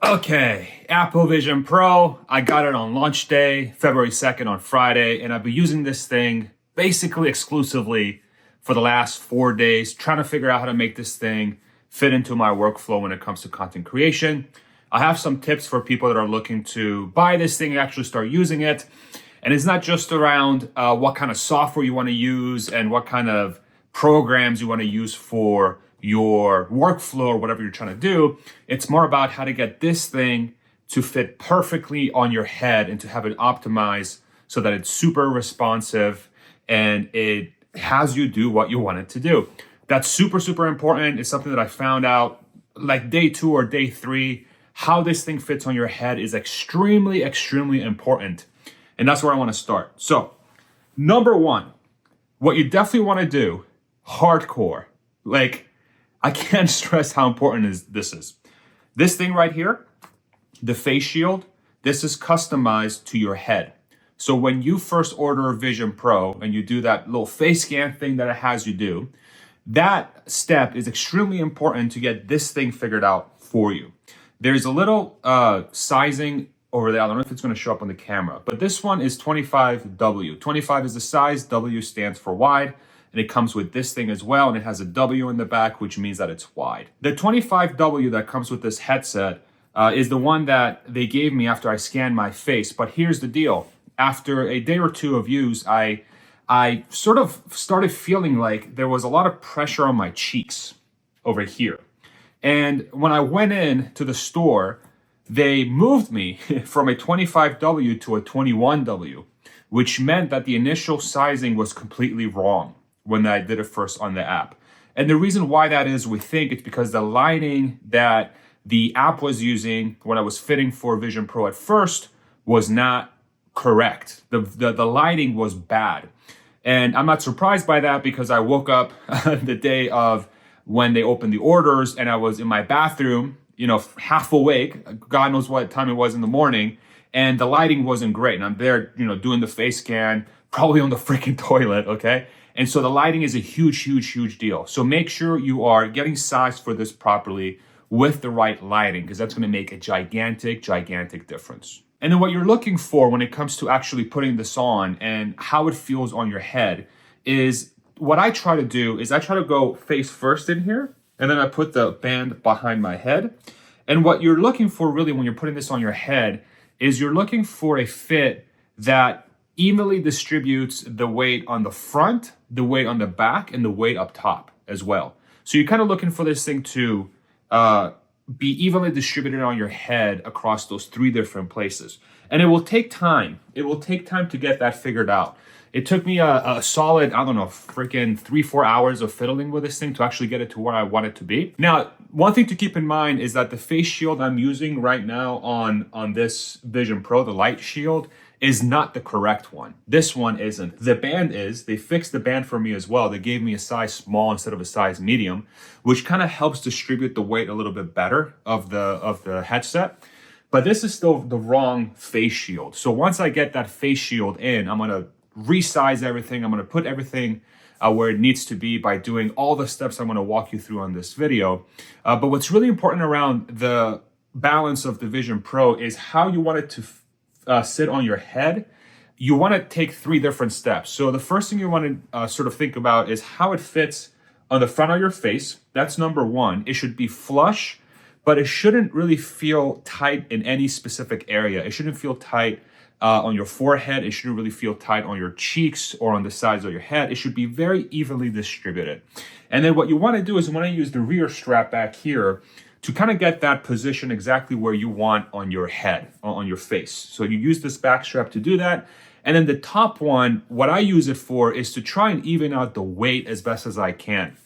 Okay, Apple Vision Pro. I got it on launch day, February 2nd on Friday, and I've been using this thing basically exclusively for the last 4 days, trying to figure out how to make this thing fit into my workflow when it comes to content creation. I have some tips for people that are looking to buy this thing and actually start using it. And it's not just around what kind of software you want to use and what kind of programs you want to use for your workflow or whatever you're trying to do. It's more about how to get this thing to fit perfectly on your head and to have it optimized so that it's super responsive and it has you do what you want it to do. That's super, super important. It's something that I found out like day 2 or day 3. How this thing fits on your head is extremely, extremely important. And that's where I want to start. So, number 1, what you definitely want to do, hardcore, like I can't stress how important this is. This thing right here, the face shield, this is customized to your head. So when you first order a Vision Pro and you do that little face scan thing that it has you do, that step is extremely important to get this thing figured out for you. There's a little sizing over there. I don't know if it's going to show up on the camera, but this one is 25W. 25 is the size, W stands for wide. And it comes with this thing as well, and it has a W in the back, which means that it's wide. The 25W that comes with this headset is the one that they gave me after I scanned my face. But here's the deal. After a day or 2 of use, I sort of started feeling like there was a lot of pressure on my cheeks over here. And when I went in to the store, they moved me from a 25W to a 21W, which meant that the initial sizing was completely wrong when I did it first on the app. And the reason why that is, we think it's because the lighting that the app was using when I was fitting for Vision Pro at first was not correct. The lighting was bad. And I'm not surprised by that because I woke up the day of when they opened the orders and I was in my bathroom, half awake, God knows what time it was in the morning, and the lighting wasn't great. And I'm there, doing the face scan, probably on the freaking toilet, okay? And so the lighting is a huge, huge, huge deal. So make sure you are getting sized for this properly with the right lighting, because that's going to make a gigantic, gigantic difference. And then what you're looking for when it comes to actually putting this on and how it feels on your head is what I try to do is I try to go face first in here, and then I put the band behind my head. And what you're looking for really when you're putting this on your head is you're looking for a fit that evenly distributes the weight on the front, the weight on the back, and the weight up top as well. So you're kind of looking for this thing to be evenly distributed on your head across those 3 different places. And it will take time. It will take time to get that figured out. It took me a solid, freaking 3-4 hours of fiddling with this thing to actually get it to where I want it to be. Now, one thing to keep in mind is that the face shield I'm using right now on this Vision Pro, the light shield, is not the correct one. This one isn't. The band is. They fixed the band for me as well. They gave me a size small instead of a size medium, which kind of helps distribute the weight a little bit better of the headset. But this is still the wrong face shield. So once I get that face shield in, I'm gonna resize everything. I'm gonna put everything where it needs to be by doing all the steps I'm gonna walk you through on this video. But what's really important around the balance of the Vision Pro is how you want it to sit on your head. You want to take 3 different steps. So the first thing you want to sort of think about is how it fits on the front of your face. That's number 1. It should be flush, but it shouldn't really feel tight in any specific area. It shouldn't feel tight on your forehead. It shouldn't really feel tight on your cheeks or on the sides of your head. It should be very evenly distributed. And then what you want to do is you want to use the rear strap back here to kind of get that position exactly where you want on your head, on your face. So you use this back strap to do that. And then the top one, what I use it for is to try and even out the weight as best as I can.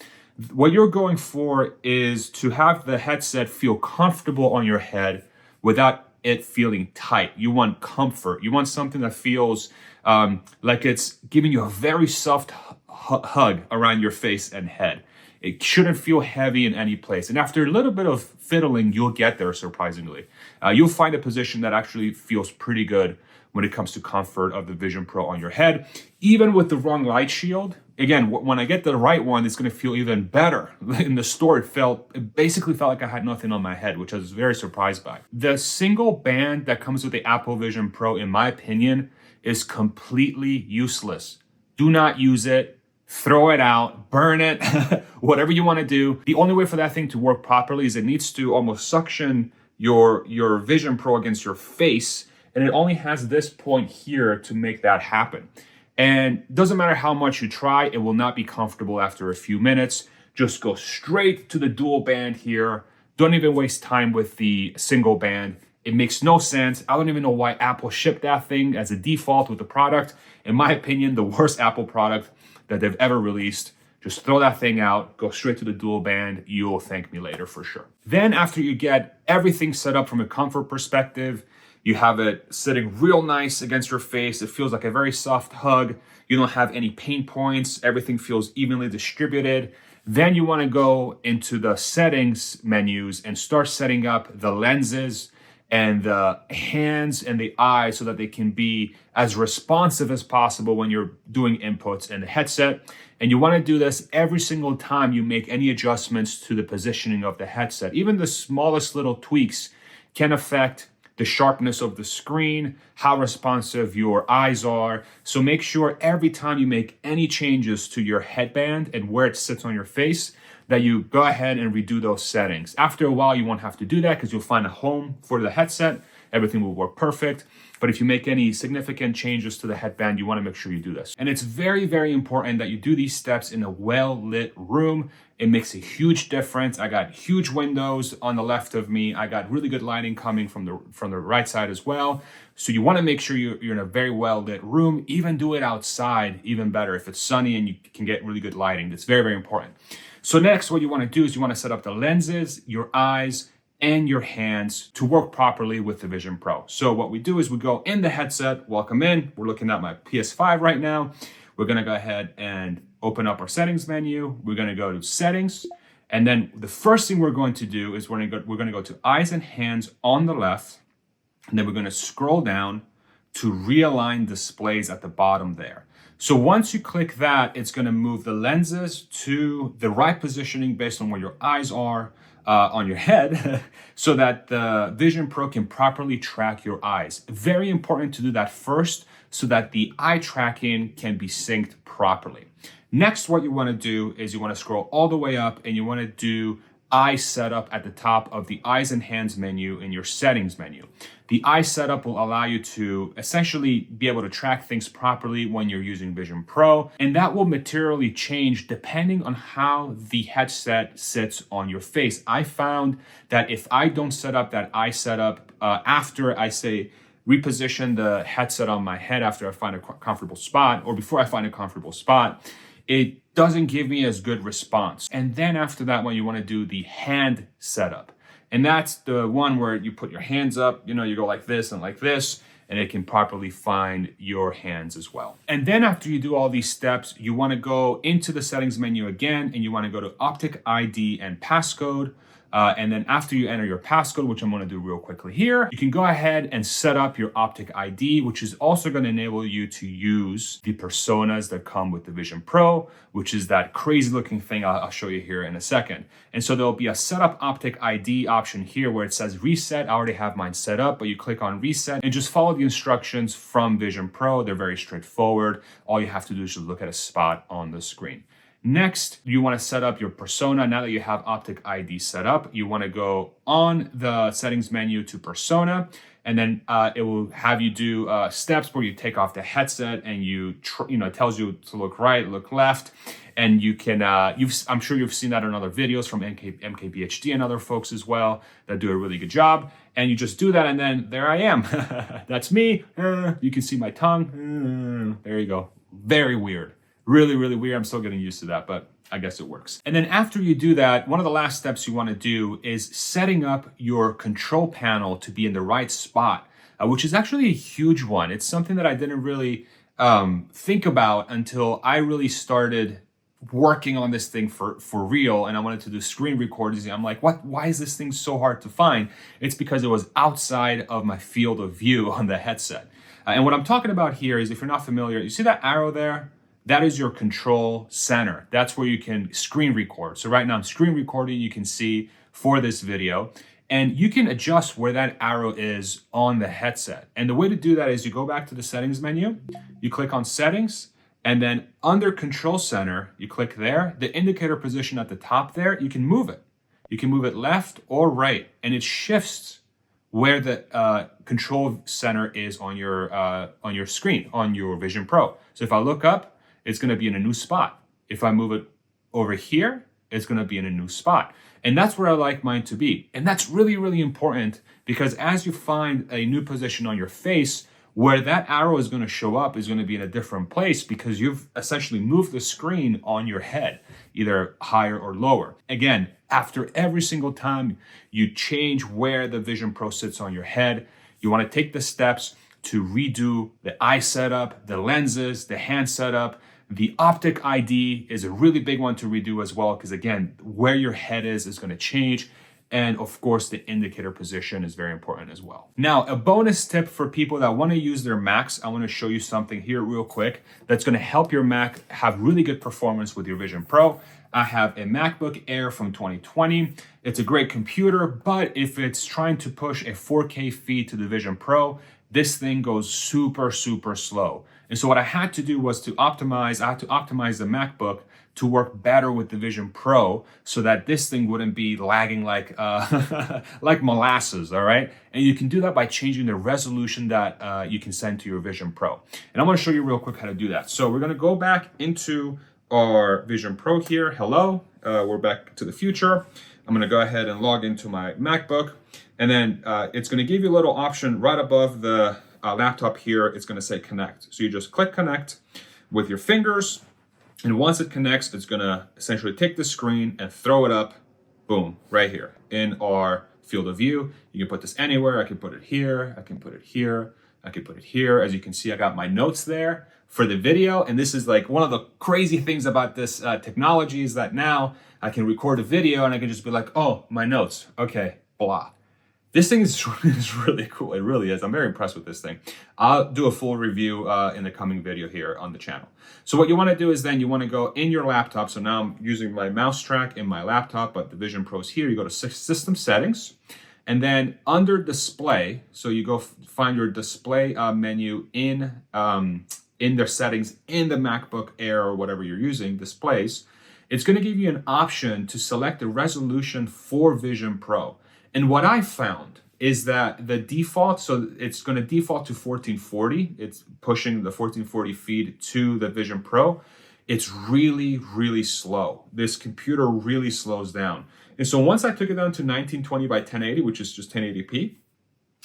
What you're going for is to have the headset feel comfortable on your head without it feeling tight. You want comfort. You want something that feels like it's giving you a very soft hug around your face and head. It shouldn't feel heavy in any place. And after a little bit of fiddling, you'll get there, surprisingly. You'll find a position that actually feels pretty good when it comes to comfort of the Vision Pro on your head. Even with the wrong light shield, again, when I get the right one, it's going to feel even better. In the store, it basically felt like I had nothing on my head, which I was very surprised by. The single band that comes with the Apple Vision Pro, in my opinion, is completely useless. Do not use it. Throw it out, burn it, whatever you want to do. The only way for that thing to work properly is it needs to almost suction your Vision Pro against your face, and it only has this point here to make that happen. And it doesn't matter how much you try, it will not be comfortable after a few minutes. Just go straight to the dual band here. Don't even waste time with the single band. It makes no sense. I don't even know why Apple shipped that thing as a default with the product. In my opinion, the worst Apple product that they've ever released. Just throw that thing out, go straight to the dual band. You'll thank me later for sure. Then after you get everything set up from a comfort perspective, you have it sitting real nice against your face. It feels like a very soft hug. You don't have any pain points. Everything feels evenly distributed. Then you want to go into the settings menus and start setting up the lenses and the hands and the eyes so that they can be as responsive as possible when you're doing inputs in the headset. And you want to do this every single time you make any adjustments to the positioning of the headset. Even the smallest little tweaks can affect the sharpness of the screen, how responsive your eyes are. So make sure every time you make any changes to your headband and where it sits on your face, that you go ahead and redo those settings. After a while, you won't have to do that because you'll find a home for the headset. Everything will work perfect. But if you make any significant changes to the headband, you want to make sure you do this. And it's very, very important that you do these steps in a well-lit room. It makes a huge difference. I got huge windows on the left of me. I got really good lighting coming from the right side as well. So you want to make sure you're in a very well-lit room. Even do it outside, even better. If it's sunny and you can get really good lighting, that's very, very important. So next, what you want to do is you want to set up the lenses, your eyes, and your hands to work properly with the Vision Pro. So what we do is we go in the headset, welcome in. We're looking at my PS5 right now. We're going to go ahead and open up our settings menu. We're going to go to settings. And then the first thing we're going to do is we're going to go to eyes and hands on the left. And then we're going to scroll down to realign displays at the bottom there. So once you click that, it's going to move the lenses to the right positioning based on where your eyes are on your head so that the Vision Pro can properly track your eyes. Very important to do that first so that the eye tracking can be synced properly. Next, what you want to do is you want to scroll all the way up and you want to do eye setup at the top of the eyes and hands menu in your settings menu. The eye setup will allow you to essentially be able to track things properly when you're using Vision Pro, and that will materially change depending on how the headset sits on your face. I found that if I don't set up that eye setup after I say reposition the headset on my head after I find a comfortable spot or before I find a comfortable spot, it doesn't give me as good response. And then after that one, you want to do the hand setup. And that's the one where you put your hands up, you go like this, and it can properly find your hands as well. And then after you do all these steps, you want to go into the settings menu again, and you want to go to Optic ID and passcode. And then after you enter your passcode, which I'm going to do real quickly here, you can go ahead and set up your Optic ID, which is also going to enable you to use the personas that come with the Vision Pro, which is that crazy looking thing I'll show you here in a second. And so there'll be a setup Optic ID option here where it says reset. I already have mine set up, but you click on reset and just follow the instructions from Vision Pro. They're very straightforward. All you have to do is just look at a spot on the screen. Next, you want to set up your persona. Now that you have Optic ID set up, you want to go on the settings menu to persona, and then it will have you do steps where you take off the headset and it tells you to look right, look left, and you can. I'm sure you've seen that in other videos from MKBHD and other folks as well that do a really good job. And you just do that, and then there I am. That's me. You can see my tongue. There you go. Very weird. Really, really weird. I'm still getting used to that, but I guess it works. And then after you do that, one of the last steps you want to do is setting up your control panel to be in the right spot, which is actually a huge one. It's something that I didn't really think about until I really started working on this thing for real, and I wanted to do screen recordings. I'm like, why is this thing so hard to find? It's because it was outside of my field of view on the headset. And what I'm talking about here is, if you're not familiar, you see that arrow there? That is your control center. That's where you can screen record. So right now I'm screen recording, you can see for this video, and you can adjust where that arrow is on the headset. And the way to do that is you go back to the settings menu, you click on settings, and then under control center, you click there. The indicator position at the top there, you can move it. You can move it left or right, and it shifts where the control center is on your screen, on your Vision Pro. So if I look up, it's gonna be in a new spot. If I move it over here, it's gonna be in a new spot. And that's where I like mine to be. And that's really, really important, because as you find a new position on your face, where that arrow is going to show up is going to be in a different place, because you've essentially moved the screen on your head, either higher or lower. Again, after every single time you change where the Vision Pro sits on your head, you want to take the steps to redo the eye setup, the lenses, the hand setup. The optic ID is a really big one to redo as well, because again, where your head is going to change. And of course, the indicator position is very important as well. Now, a bonus tip for people that want to use their Macs, I want to show you something here real quick that's going to help your Mac have really good performance with your Vision Pro. I have a MacBook Air from 2020. It's a great computer, but if it's trying to push a 4K feed to the Vision Pro, this thing goes super, super slow. And so what I had to do was I had to optimize the MacBook to work better with the Vision Pro, so that this thing wouldn't be lagging like like molasses, all right? And you can do that by changing the resolution that you can send to your Vision Pro. And I'm gonna show you real quick how to do that. So we're gonna go back into our Vision Pro here. Hello, we're back to the future. I'm gonna go ahead and log into my MacBook, and then it's gonna give you a little option right above the laptop here. It's gonna say connect. So you just click connect with your fingers, and once it connects, it's gonna essentially take the screen and throw it up, boom, right here in our field of view. You can put this anywhere. I can put it here, I can put it here, I can put it here. As you can see, I got my notes there for the video. And this is like one of the crazy things about this technology, is that now I can record a video and I can just be like, oh, my notes, okay, blah. This thing is really cool. It really is. I'm very impressed with this thing. I'll do a full review in the coming video here on the channel. So what you want to do is then you want to go in your laptop. So now I'm using my mouse track in my laptop, but the Vision Pro's here. You go to System Settings, and then under Display, so you go find your Display menu in their settings in the MacBook Air or whatever you're using, Displays. It's going to give you an option to select the resolution for Vision Pro. And what I found is that the default, so it's going to default to 1440. It's pushing the 1440 feed to the Vision Pro. It's really, really slow. This computer really slows down. And so once I took it down to 1920 by 1080, which is just 1080p,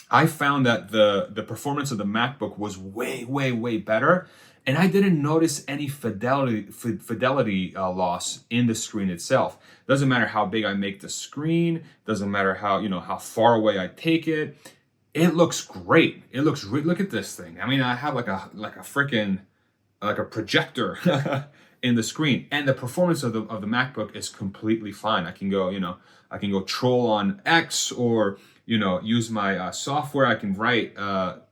I found that the performance of the MacBook was way, way, way better. And I didn't notice any fidelity loss in the screen itself. Doesn't matter how big I make the screen. Doesn't matter how far away I take it. It looks great. It looks look at this thing. I mean, I have like a freaking projector in the screen, and the performance of the MacBook is completely fine. I can go troll on X, or use my software. I can write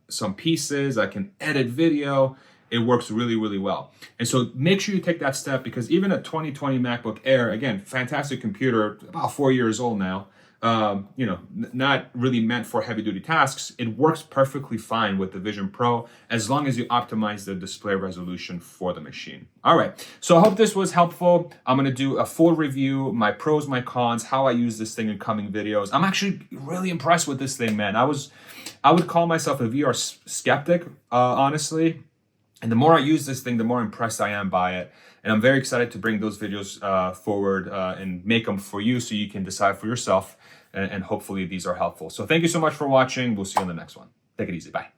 some pieces. I can edit video. It works really, really well. And so make sure you take that step, because even a 2020 MacBook Air, again, fantastic computer, about 4 years old now, not really meant for heavy duty tasks. It works perfectly fine with the Vision Pro, as long as you optimize the display resolution for the machine. All right, so I hope this was helpful. I'm gonna do a full review, my pros, my cons, how I use this thing in coming videos. I'm actually really impressed with this thing, man. I would call myself a VR skeptic, honestly. And the more I use this thing, the more impressed I am by it. And I'm very excited to bring those videos forward and make them for you, so you can decide for yourself. And hopefully these are helpful. So thank you so much for watching. We'll see you on the next one. Take it easy. Bye.